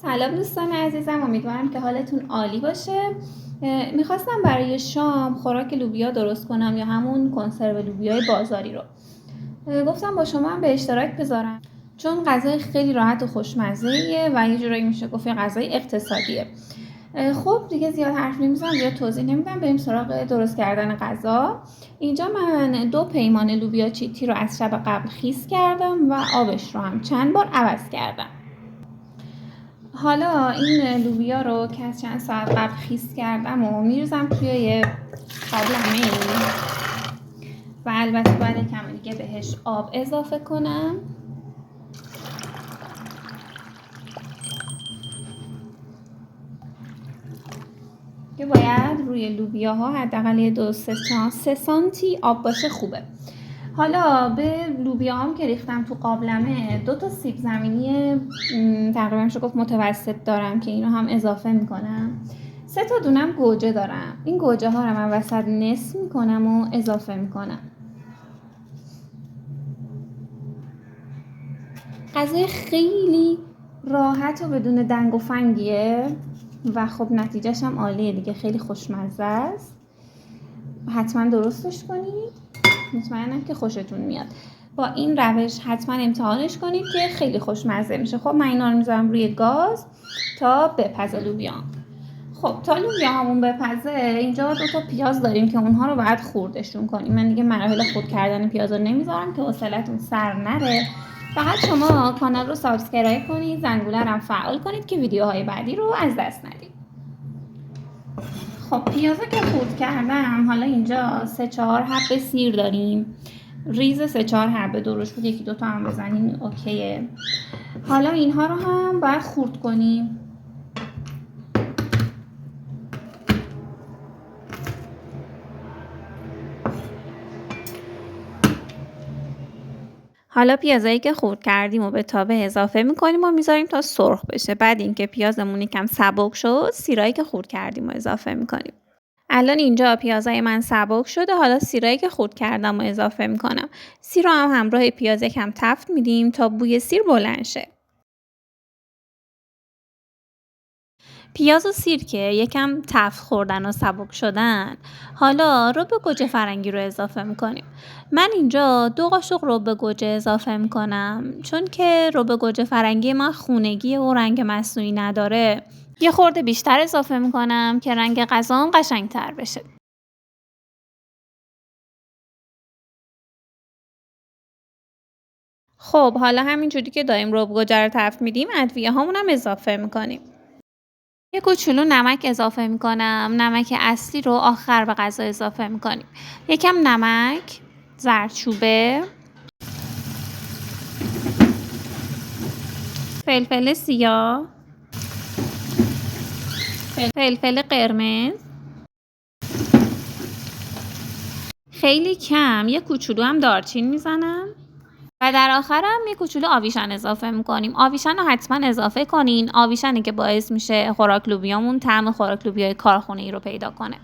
سلام دوستان عزیزم، امیدوارم که حالتون عالی باشه. میخواستم برای شام خوراک لوبیا درست کنم یا همون کنسرو لوبیای بازاری رو. گفتم با شما هم به اشتراک بذارم چون غذای خیلی راحت و خوشمزه‌ایه و یه جورایی میشه گفت غذای اقتصادیه. خب دیگه زیاد حرف نمیزنم، زیاد توضیح نمیدم، بریم سراغ درست کردن غذا. اینجا من 2 پیمانه لوبیا چیتی رو از شب قبل خیس کردم و آبش رو هم چند بار عوض کردم. حالا این لوبیا رو که از چند ساعت قبل خیس کردم و میریزم توی یه قابلمه و البته باید کم دیگه بهش آب اضافه کنم. که باید روی لوبیاها حداقل 2-3 سانتی آب باشه خوبه. حالا به لوبیاهام که ریختم تو قابلمه 2 تا سیب زمینی تقریبا میشه گفت متوسط دارم که اینو هم اضافه میکنم. 3 تا دونم گوجه دارم. این گوجه ها رو من وسط نصف میکنم و اضافه میکنم. غذای خیلی راحت و بدون دنگ و فنگیه و خب نتیجهش هم عالیه دیگه، خیلی خوشمزه است. حتما درستش کنید، مطمئنم که خوشتون میاد. با این روش حتما امتحانش کنید که خیلی خوشمزه میشه. خب من اینا رو میذارم روی گاز تا بپزه لوبیام. خب تا لوبیامون بپزه اینجا 2 تا پیاز داریم که اونها رو باید خوردشون کنیم. من دیگه مراحل خرد کردن پیاز رو نمیذارم که حوصلتون سر نره. فقط شما کانال رو سابسکرایب کنید، زنگوله رو هم فعال کنید که ویدیوهای بعدی رو از دست ندید. خب پیازا که خورد کردم، حالا اینجا 3-4 حبه سیر داریم. ریز 3-4 حبه درشت بود، 1-2 تا هم بزنیم اوکیه. حالا اینها رو هم باید خورد کنیم. حالا پیازایی که خورد کردیم و به تابه اضافه میکنیم و میذاریم تا سرخ بشه. بعد اینکه پیازمون یکم سبک شد، سیرایی که خورد کردیم و اضافه میکنیم. الان اینجا پیازای من سبک شده، حالا سیرایی که خورد کردم و اضافه میکنم. سیر رو هم همراه پیاز یکم تفت میدیم تا بوی سیر بلند شه. پیاز و سیر که یکم تفت خوردن و سبک شدن، حالا رب گوجه فرنگی رو اضافه میکنیم. من اینجا 2 قاشق رب گوجه اضافه میکنم چون که رب گوجه فرنگی من خونگی و رنگ مصنوعی نداره. یه خورده بیشتر اضافه میکنم که رنگ غذام قشنگتر بشه. خب حالا همینجوری که داریم رب گوجه رو تفت میدیم، ادویه هامون هم اضافه میکنیم. یه کوچولو نمک اضافه میکنم. نمک اصلی رو آخر به غذا اضافه میکنیم. یکم نمک، زردچوبه، فلفل سیاه، فلفل قرمز، خیلی کم یه کوچولو هم دارچین میزنم و در آخرم یه کوچولو آویشن اضافه میکنیم. آویشن رو حتما اضافه کنین. آویشنی که باعث میشه خوراک لوبیامون طعم خوراک لوبیای کارخونه‌ای رو پیدا کنه.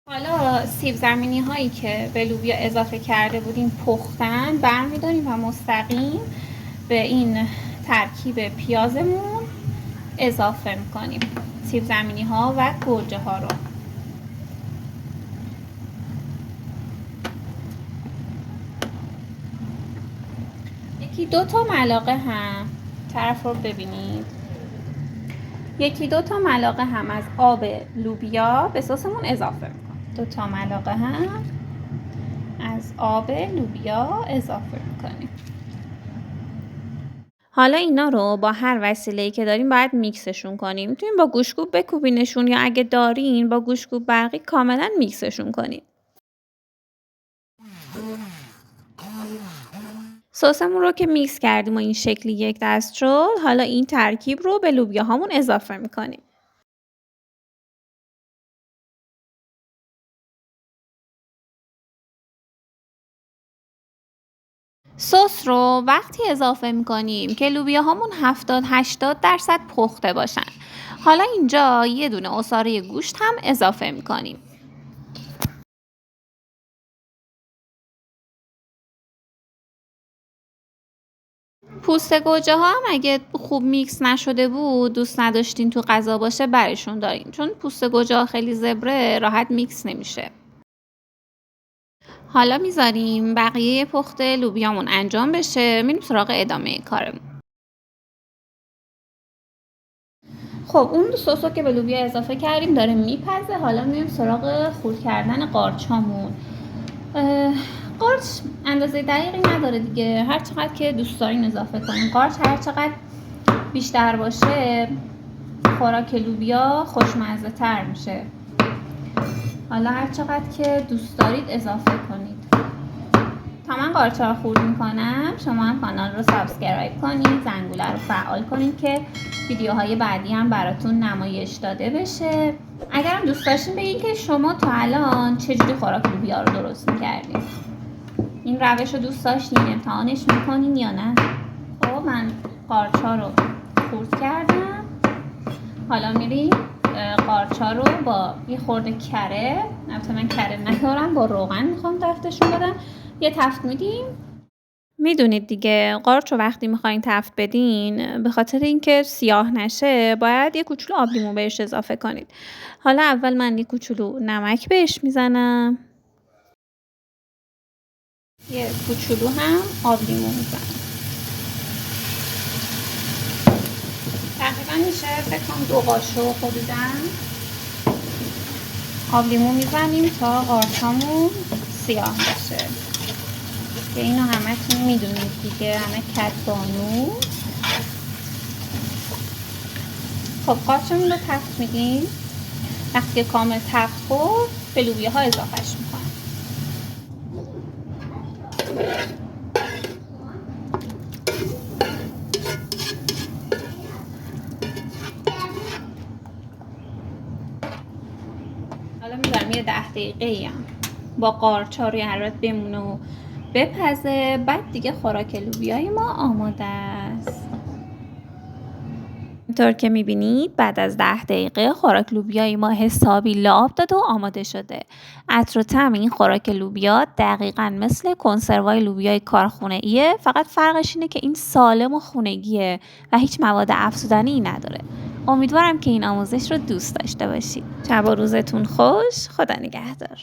حالا سیب زمینی هایی که به لوبیا اضافه کرده بودیم پختن، برمی‌داریم و مستقیم به این ترکیب پیازمون اضافه میکنیم. سیب زمینی ها و گوجه ها رو یکی 2 تا ملعقه هم طرف رو ببینید، 1-2 تا ملعقه هم از آب لوبیا به سسمون اضافه میکنیم. 2 تا ملعقه هم از آب لوبیا اضافه میکنیم. حالا اینا رو با هر وسیله‌ای که داریم باید میکسشون کنیم. میتونیم با گوشتکوب بکوبینشون یا اگه دارین با گوشتکوب برقی کاملا میکسشون کنید. سسمون رو که میکس کردیم و این شکلی یک دست شد، حالا این ترکیب رو به لوبیاهامون اضافه میکنیم. سس رو وقتی اضافه میکنیم که لوبیاهامون 70-80% پخته باشن. حالا اینجا یه دونه عصاره گوشت هم اضافه میکنیم. پوست گوجه ها هم اگه خوب میکس نشده بود دوست نداشتین تو غذا باشه برشون دارین، چون پوست گوجه ها خیلی زبره راحت میکس نمیشه. حالا میذاریم بقیه پخت لوبیامون انجام بشه، میریم سراغ ادامه کارمون. خب اون سسو که به لوبیا اضافه کردیم داره میپزه. حالا میریم سراغ خورد کردن قارچامون. قارچ اندازه دقیقی نداره دیگه، هر چقدر که دوست دارین اضافه کنین. قارچ هر چقدر بیشتر باشه خوراک لوبیا خوشمزه تر میشه. حالا هر چقدر که دوست دارید اضافه کنید. تا من قارچ رو خورد میکنم شما هم کانال رو سابسکرایب کنید، زنگوله رو فعال کنید که ویدیوهای بعدی هم براتون نمایش داده بشه. اگرم دوست داشتین بگید که شما تا الان چجوری خوراک لوبیا رو درست میکردین، این روش رو دوست داشتین امتحانش میکنین یا نه. خب من قارچا رو خورد کردم. حالا میریم قارچا رو با یه خورده کره، البته من کره ندارم، با روغن میخوام تفتشون بدم، یه تفت میدیم. میدونید دیگه قارچ رو وقتی میخواین تفت بدین به خاطر اینکه سیاه نشه باید یه کوچولو آب لیمو بهش اضافه کنید. حالا اول من یه کوچولو نمک بهش میزنم، یه کوچولو هم آب لیمو میزنم. تقریبا میشه فکر کنم 2 قاشق حدوداً آب لیمو میزنیم تا قارچامون سیاه بشه. که اینو همتون میدونید دیگه، همه کدبانو. خب قارچمون رو تفت میدیم. وقتی کامل تفت خورد به لوبیاها اضافهش میکنم. حالا میذارم یه 10 دقیقه هم با قارچا روی حرارت بمونه و بپزه. بعد دیگه خوراک لوبیای ما آماده است. اینطور که میبینید بعد از 10 دقیقه خوراک لوبیای ما حسابی لعاب داده و آماده شده. عطر و طعم این خوراک لوبیا دقیقاً مثل کنسروای لوبیای کارخونه‌ایه، فقط فرقش اینه که این سالم و خونگیه و هیچ مواد افزودنی نداره. امیدوارم که این آموزش رو دوست داشته باشید. شب و روزتون خوش. خدا نگهدار.